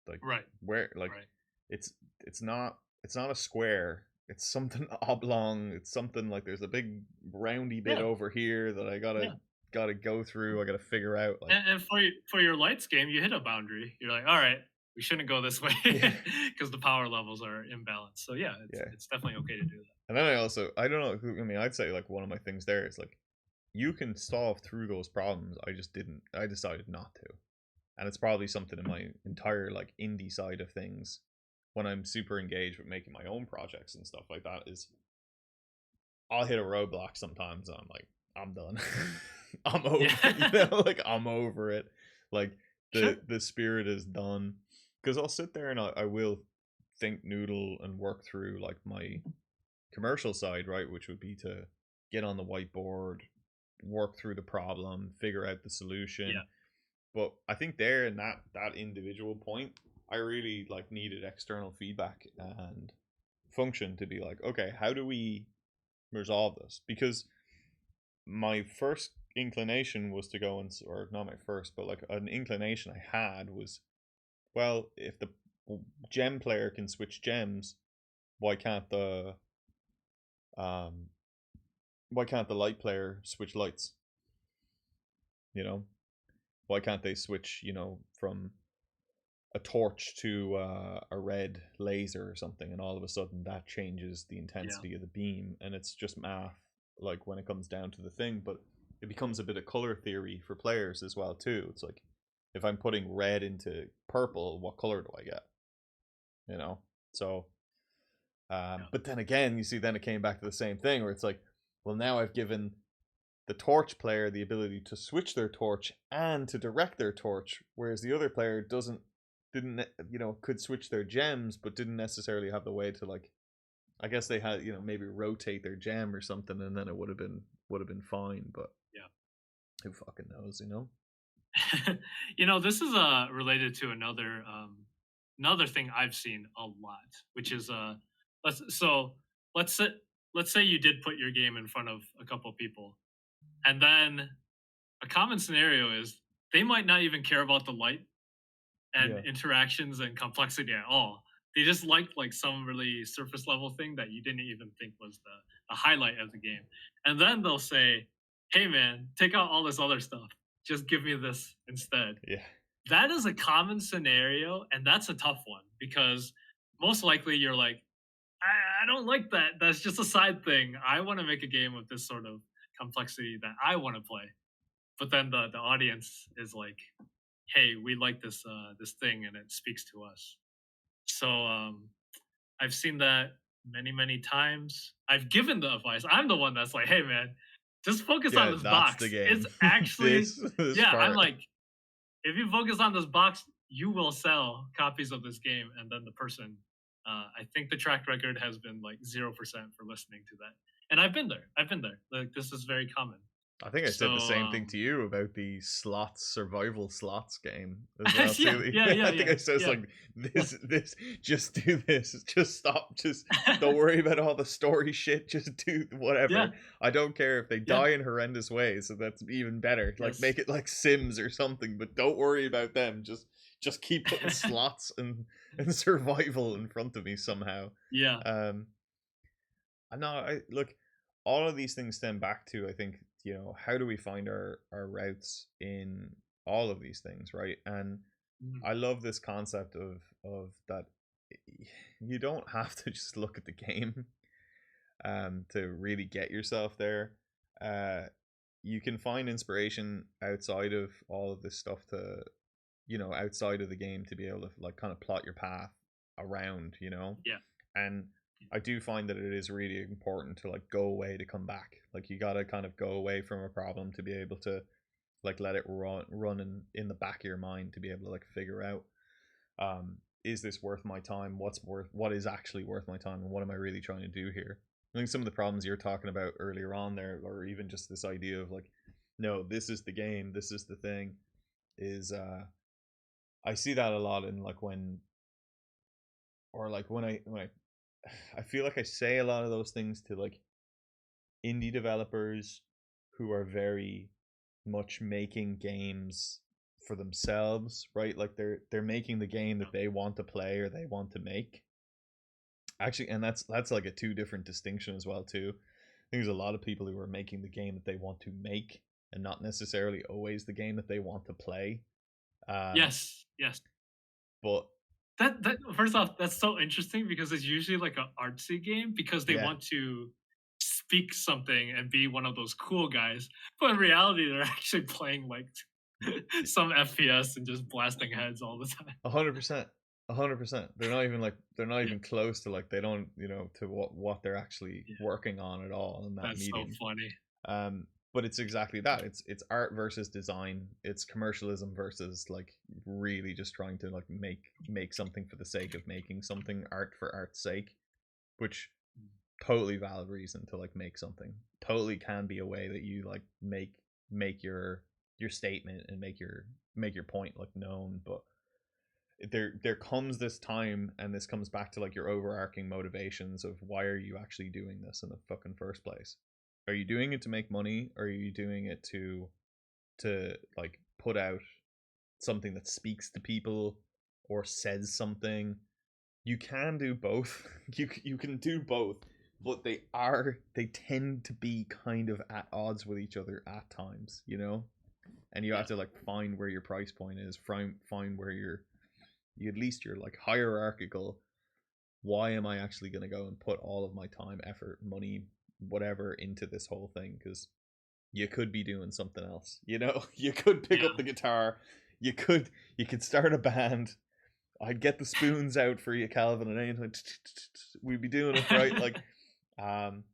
S1: Like,
S2: Right.
S1: where, like,
S2: Right.
S1: it's it's not a square, it's something oblong, it's something like there's a big roundy bit
S2: Yeah.
S1: over here that I gotta
S2: Yeah.
S1: go through, I gotta figure out, like.
S2: And for your lights game, you hit a boundary. You're like, all right, we shouldn't go this way
S1: Yeah.
S2: because the power levels are imbalanced. So yeah,
S1: Yeah.
S2: it's definitely okay to do
S1: And then I don't know, I mean, I'd say like one of my things there is like you can solve through those problems. I decided not to. And it's probably something in my entire like indie side of things when I'm super engaged with making my own projects and stuff like that is I'll hit a roadblock sometimes and I'm like, I'm done. I'm
S2: that.
S1: over, you
S2: Yeah.
S1: know, like I'm over it. Like
S2: Sure.
S1: the spirit is done. Because I'll sit there and I will think noodle and work through like my commercial side, right, which would be to get on the whiteboard, work through the problem, figure out the solution.
S2: Yeah.
S1: But I think there in that individual point, I really like needed external feedback and function to be like, okay, how do we resolve this? Because my first inclination was to go and, or not my first, but like an inclination I had was, well, if the gem player can switch gems, why can't the um light player switch lights? You know, why can't they switch? You know, from a torch to a red laser or something, and all of a sudden that changes the
S2: Yeah.
S1: intensity of the beam, and it's just math. Like when it comes down to the thing, but it becomes a bit of color theory for players as well too. It's like if I'm putting red into purple, what color do I get? You know, so
S2: Yeah.
S1: but then again, you see, then it came back to the same thing where it's like, well, now I've given the torch player the ability to switch their torch and to direct their torch, whereas the other player didn't, you know, could switch their gems, but didn't necessarily have the way to like. I guess they had, you know, maybe rotate their gem or something, and then it would have been fine. But
S2: Yeah.
S1: who fucking knows, you know?
S2: This is related to another thing I've seen a lot, which is let's so let's say let's say you did put your game in front of a couple people, and then a common scenario is they might not even care about the light and
S1: Yeah,
S2: interactions and complexity at all. They just liked like some really surface level thing that you didn't even think was the highlight of the game. And then they'll say, hey man, take out all this other stuff. Just give me this instead.
S1: yeah,
S2: That is a common scenario, and that's a tough one because most likely you're like, I don't like that. That's just a side thing. I want to make a game with this sort of complexity that I want to play. But then the audience is like, hey, we like this thing and it speaks to us. So I've seen that many times. I've given the advice. I'm the one that's like, hey man, just focus on
S1: yeah.
S2: this
S1: That's the
S2: box. It's
S1: game.
S2: actually
S1: This
S2: yeah. I'm
S1: part.
S2: like, if you focus on this box, you will sell copies of this game. And then the person, I think the track record has been like 0% for listening to that. And I've been there. I've been there. Like this is very common.
S1: I think I said the
S2: So
S1: same thing to you about the slots survival slots game as well
S2: yeah,
S1: too.
S2: yeah, yeah,
S1: I think
S2: yeah,
S1: I said it's
S2: yeah.
S1: like this just do this. Just stop. Just don't worry about all the story shit. Just do
S2: Yeah,
S1: whatever. I don't care if they
S2: yeah,
S1: die in horrendous ways, so that's even better. Like
S2: yes.
S1: make it like Sims or something, but don't worry about them. Just keep putting slots and survival in front of me somehow.
S2: Yeah.
S1: Um I know. I look. All of these things stem back to, I think, how do we find our routes in all of these things, right? And
S2: Mm,
S1: I love this concept of that you don't have to just look at the game to really get yourself there. Uh, you can find inspiration outside of all of this stuff to outside of the game to be able to like kind of plot your path around,
S2: yeah.
S1: and I do find that it is really important to like go away to come back. Like you gotta kind of go away from a problem to be able to like let it run in the back of your mind to be able to like figure out is this worth my time? What is actually worth my time, and what am I really trying to do here? I think some of the problems you're talking about earlier on there, or even just this idea of like, no, this is the game, this is the thing, is I see that a lot in like when I feel like I say a lot of those things to like indie developers who are very much making games for themselves, right? Like they're making the game that they want to play or they want to make. Actually, and that's like a two different distinction as well too. I think there's a lot of people who are making the game that they want to make and not necessarily always the game that they want to play. Um,
S2: Yes, yes.
S1: but
S2: That first off, that's so interesting because it's usually like an artsy game because they
S1: yeah,
S2: want to speak something and be one of those cool guys. But in reality, they're actually playing like some FPS and just blasting heads all the time.
S1: 100%, 100%. They're not
S2: Yeah,
S1: even close to like they don't to what they're actually
S2: yeah.
S1: working on at all in that
S2: That's so
S1: medium.
S2: funny.
S1: Um, but it's exactly that. It's art versus design. It's commercialism versus like really just trying to like make something for the sake of making something, art for art's sake, which totally valid reason to like make something. Totally can be a way that you like make your statement and make your point like known, but there comes this time, and this comes back to like your overarching motivations of why are you actually doing this in the fucking first place. Are you doing it to make money, or are you doing it to like put out something that speaks to people or says something? You can do both. You can do both, but they tend to be kind of at odds with each other at times, and you have
S2: Yeah,
S1: to like find where your price point is, find where you at least you're like hierarchical. Why am I actually going to go and put all of my time, effort, money, whatever into this whole thing? Because you could be doing something else. You could pick up
S2: yeah,
S1: the guitar. You could start a band. I'd get the spoons out for you, Calvin, and anything. We'd be doing it right, like, um,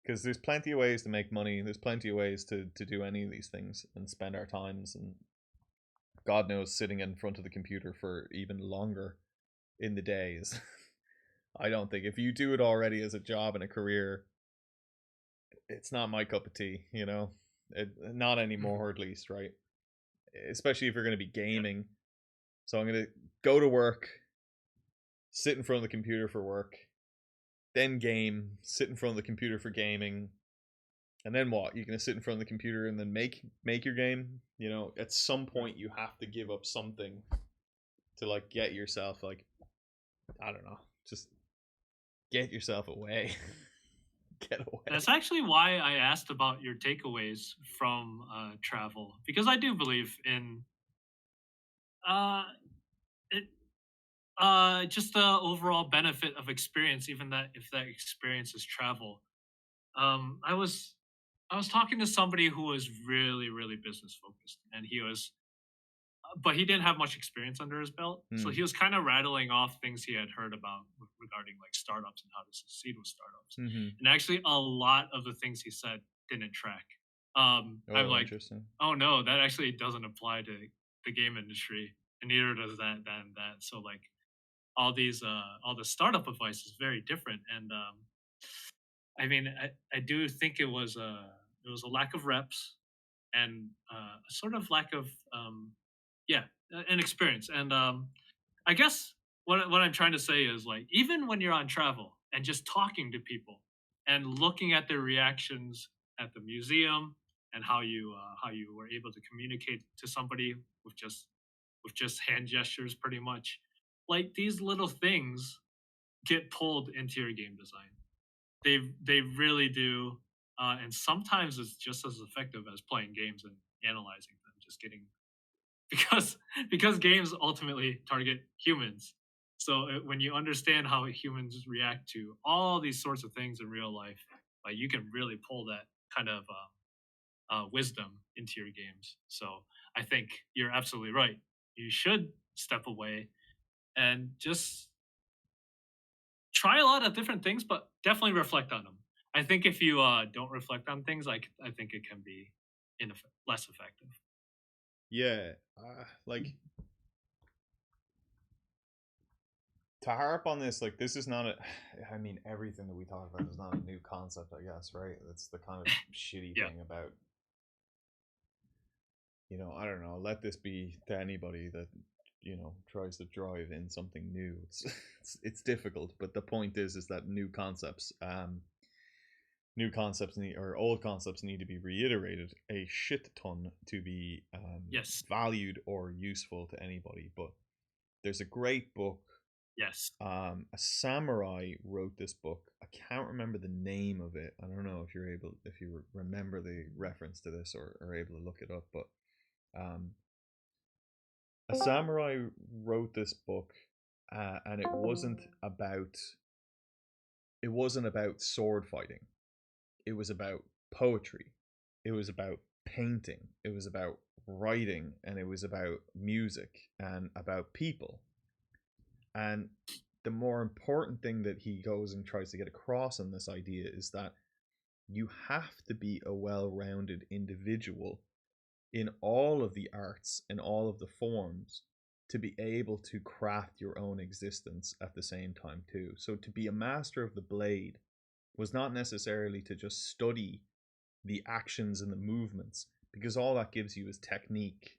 S1: because there's plenty of ways to make money. There's plenty of ways to do any of these things and spend our times, and God knows sitting in front of the computer for even longer in the days. I don't think if you do it already as a job and a career, it's not my cup of tea. Not
S2: mhm,
S1: anymore, at least, right? Especially if you're going to be
S2: yeah,
S1: gaming. So I'm going to go to work, sit in front of the computer for work, then game, sit in front of the computer for gaming, and then what? You're going to sit in front of the computer and then make your game. At some
S2: right.
S1: point you have to give up something to like get yourself like, I don't know, just get yourself away. Get
S2: That's
S1: away.
S2: actually why I asked about your takeaways from travel because I do believe in uh, it, just the overall benefit of experience, even that if that experience is travel. Um, I was I was talking to somebody who was really really business focused, and but he didn't have much experience under his belt, so
S1: Hmm.
S2: he was kind of rattling off things he had heard about regarding like startups and how to succeed with startups.
S1: Mm-hmm.
S2: And actually, a lot of the things he said didn't track. I'm
S1: Oh,
S2: like,
S1: interesting.
S2: oh no, that actually doesn't apply to the game industry, and neither does that and that. So like all the startup advice is very different, and I mean, I do think It was a lack of reps and a sort of lack of yeah, an experience. And I guess what I'm trying to say is like even when you're on travel and just talking to people and looking at their reactions at the museum and how you were able to communicate to somebody with just hand gestures pretty much, like these little things get pulled into your game design. They really do, and sometimes it's just as effective as playing games and analyzing them. Just getting because because games ultimately target humans. So when you understand how humans react to all these sorts of things in real life, like you can really pull that kind of wisdom into your games. So I think you're absolutely right. You should step away and just try a lot of different things, but definitely reflect on them. I think if you don't reflect on things, I think it can be less effective.
S1: Yeah, like to harp on this, like this is not a. I mean, everything that we talk about is not a new concept, I guess, right? That's the kind of shitty
S2: Yeah.
S1: thing about, I don't know. Let this be to anybody that tries to drive in something new. It's difficult, but the point is that new concepts need, or old concepts need to be reiterated a shit ton to be
S2: Yes.
S1: valued or useful to anybody. But there's a great book.
S2: Yes.
S1: A samurai wrote this book. I can't remember the name of it. I don't know if you remember the reference to this or are able to look it up. But um, a samurai wrote this book, and it wasn't about sword fighting. It was about poetry. It was about painting. It was about writing, and it was about music and about people. And the more important thing that he goes and tries to get across in this idea is that you have to be a well rounded individual in all of the arts and all of the forms to be able to craft your own existence at the same time too. So to be a master of the blade was not necessarily to just study the actions and the movements, because all that gives you is technique,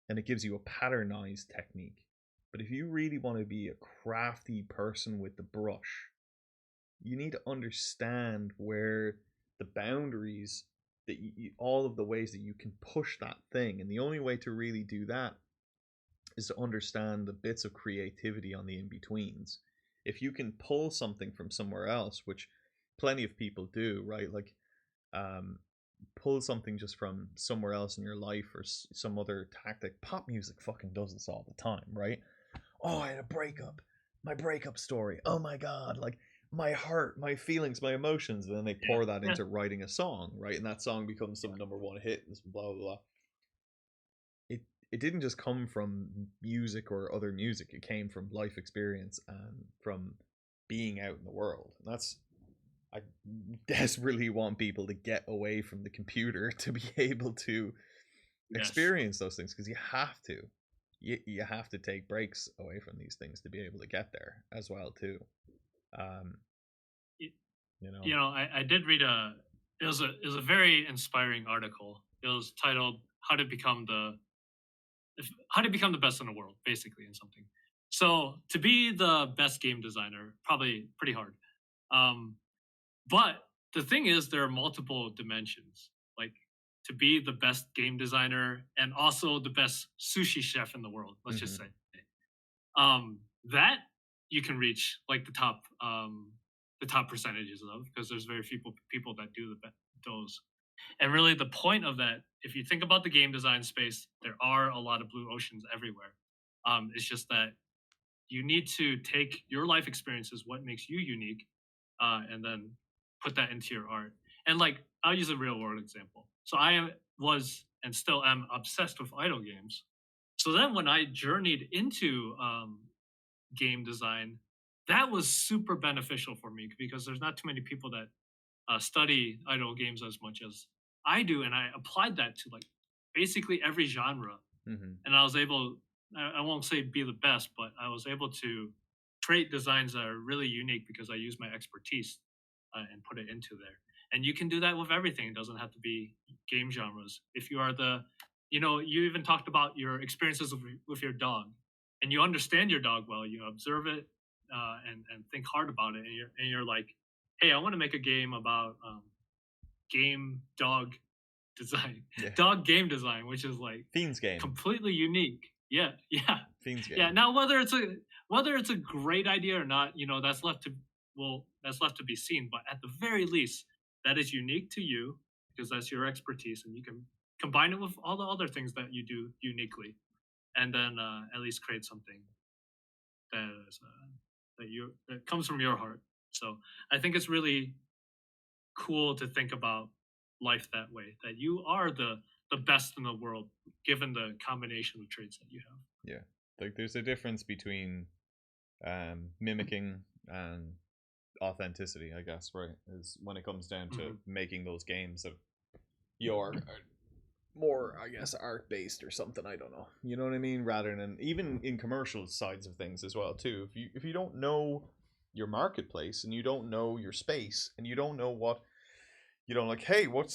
S1: and it gives you a patternized technique. But if you really want to be a crafty person with the brush, you need to understand where the boundaries that all of the ways that you can push that thing. And the only way to really do that is to understand the bits of creativity on the in betweens. If you can pull something from somewhere else, which plenty of people do, right? Like, um, pull something just from somewhere else in your life or some other tactic. Pop music fucking does this all the time, right? Oh, I had a breakup. My breakup story. Oh my god, like my heart, my feelings, my emotions, and then they
S2: Yeah.
S1: pour that
S2: Yeah.
S1: into writing a song, right? And that song becomes some number one hit and blah blah blah. It didn't just come from music or other music. It came from life experience and from being out in the world. And that's I desperately want people to get away from the computer to be able to
S2: Yes.
S1: experience those things, because you have to. You have to take breaks away from these things to be able to get there as well too. Um,
S2: Y-
S1: you know.
S2: You know, I did read it was a very inspiring article. It was titled how to become the best in the world, basically, in something. So to be the best game designer, probably pretty hard. Um, but the thing is, there are multiple dimensions. Like to be the best game designer and also the best sushi chef in the world. Let's just
S1: Mm-hmm.
S2: say that you can reach like the top percentages of, because there's very few people that do those. And really, the point of that, if you think about the game design space, there are a lot of blue oceans everywhere. It's just that you need to take your life experiences, what makes you unique, and then put that into your art. And like, I'll use a real world example. So was and still am obsessed with idle games. So then when I journeyed into game design, that was super beneficial for me because there's not too many people that study idle games as much as I do, and I applied that to like basically every genre,
S1: Mm-hmm.
S2: and I was able. I won't say be the best, but I was able to create designs that are really unique because I use my expertise and put it into there. And you can do that with everything. It doesn't have to be game genres. If you are the, you even talked about your experiences with your dog, and you understand your dog well. You observe it and think hard about it, and you're like, hey, I want to make a game about game dog design,
S1: Yeah.
S2: dog game design, which is like
S1: Fiends game.
S2: completely unique. Yeah, yeah,
S1: Fiends game.
S2: yeah. Now whether it's a great idea or not, that's left to that's left to be seen. But at the very least, that is unique to you because that's your expertise, and you can combine it with all the other things that you do uniquely, and then at least create something that is that comes from your heart. So I think it's really cool to think about life that way. That you are the best in the world, given the combination of traits that you have.
S1: Yeah, like there's a difference between mimicking and authenticity, I guess, right? Is when it comes down to making those games that you're more, I guess, art based or something. I don't know. You know what I mean? Rather than even in commercial sides of things as well too. If you don't know your marketplace and you don't know your space and you don't know what like, hey, what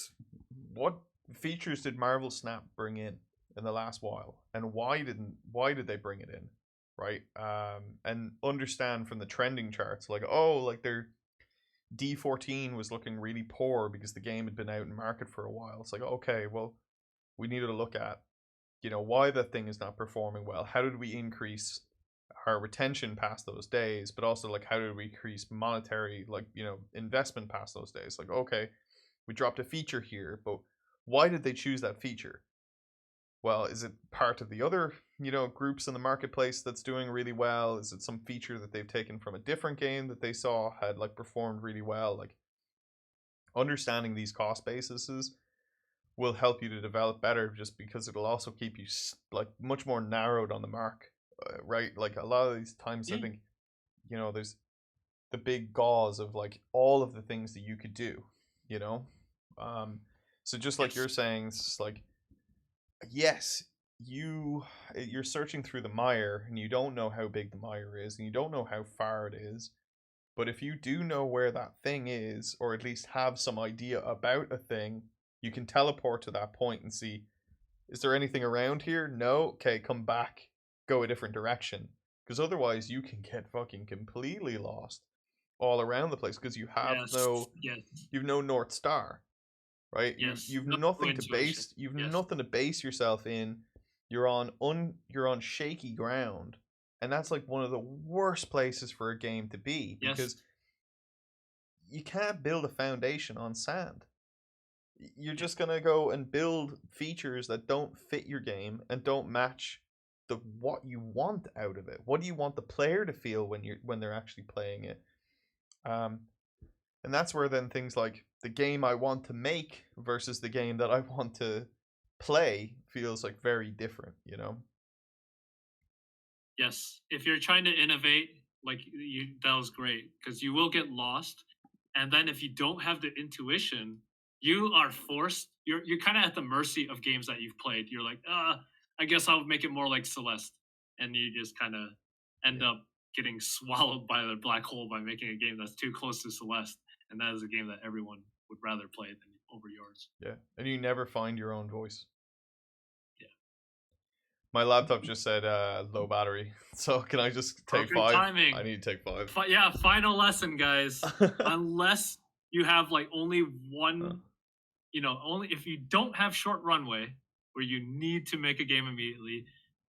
S1: features did Marvel Snap bring in the last while, and why did they bring it in, right? And understand from the trending charts, like, oh, like their D14 was looking really poor because the game had been out in market for a while. It's like, okay, well, we needed to look at, why the thing is not performing well. How did we increase our retention past those days, but also like how did we increase monetary, like, investment past those days? Like, okay, we dropped a feature here, but why did they choose that feature? Well, is it part of the other, groups in the marketplace that's doing really well? Is it some feature that they've taken from a different game that they saw had like performed really well? Like, understanding these cost bases will help you to develop better, just because it'll also keep you like much more narrowed on the mark, right? Like a lot of these times, I think, there's the big gauze of like all of the things that you could do, you know. Um, so just like
S2: Yes.
S1: you're saying, it's like, yes, you're searching through the mire and you don't know how big the mire is and you don't know how far it is. But if you do know where that thing is, or at least have some idea about a thing, you can teleport to that point and see, is there anything around here? No? Okay, come back, go a different direction. Because otherwise you can get fucking completely lost all around the place because
S2: Yes. Yes.
S1: you've no North Star, right?
S2: Yes.
S1: You've
S2: No
S1: nothing to
S2: intuition.
S1: base
S2: Yes.
S1: yourself in. You're on shaky ground. And that's like one of the worst places for a game to be,
S2: Yes.
S1: because you can't build a foundation on sand. You're
S2: Yeah.
S1: just gonna go and build features that don't fit your game and don't match the what you want out of it. What do you want the player to feel when they're actually playing it? Um, and that's where then things like the game I want to make versus the game that I want to play feels like very different.
S2: Yes. If you're trying to innovate, like that was great because you will get lost. And then if you don't have the intuition, you are forced. You're kind of at the mercy of games that you've played. You're like, I guess I'll make it more like Celeste, and you just kind of end
S1: Yeah.
S2: up getting swallowed by the black hole by making a game that's too close to Celeste, and that is a game that everyone would rather play than over yours.
S1: Yeah, and you never find your own voice.
S2: Yeah.
S1: My laptop just said low battery, so can I just take
S2: Perfect
S1: 5? I
S2: timing.
S1: need to take 5.
S2: Yeah, final lesson, guys. Unless you have like only one, only if you don't have short runway where you need to make a game immediately,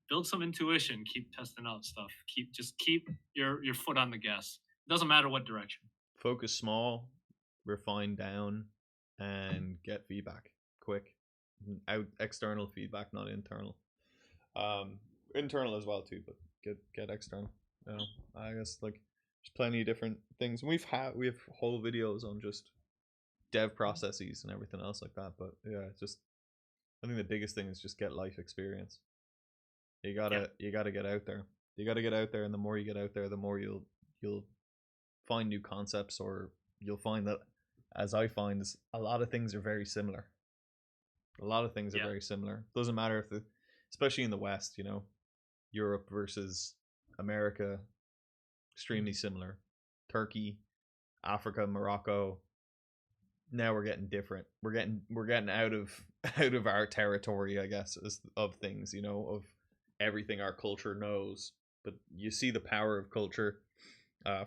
S2: build some intuition, keep testing out stuff, keep your foot on the gas. It doesn't matter what direction.
S1: Focus small, refine down, and get feedback quick. Out external feedback, not internal. Internal as well too, but get external. I guess like there's plenty of different things. We have whole videos on just dev processes and everything else like that. But yeah, just I think the biggest thing is just get life experience. You gotta get out there. You gotta get out there, and the more you get out there, the more you'll find new concepts, or you'll find that, as I find, is a lot of things are very similar. A lot of things are
S2: Yeah.
S1: very similar. Doesn't matter if especially in the West, Europe versus America, extremely similar. Turkey, Africa, Morocco, now we're getting different. We're getting out of out of our territory, I guess, of things, of everything our culture knows. But you see the power of culture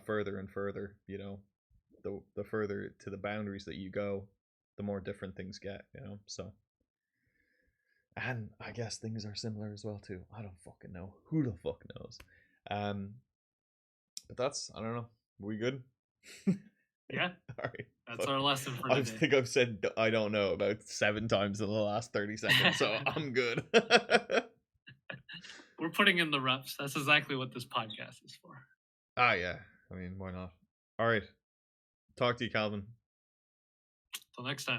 S1: further and further. The further to the boundaries that you go, the more different things get. So. And I guess things are similar as well too. I don't fucking know. Who the fuck knows? Um, but that's, I don't know. We good?
S2: Yeah.
S1: All right.
S2: That's our lesson for
S1: I
S2: today.
S1: think I've said I don't know about 7 times in the last 30 seconds, so I'm good.
S2: We're putting in the reps. That's exactly what this podcast is for.
S1: Yeah. I mean, why not? All right. Talk to you, Calvin.
S2: Till next time.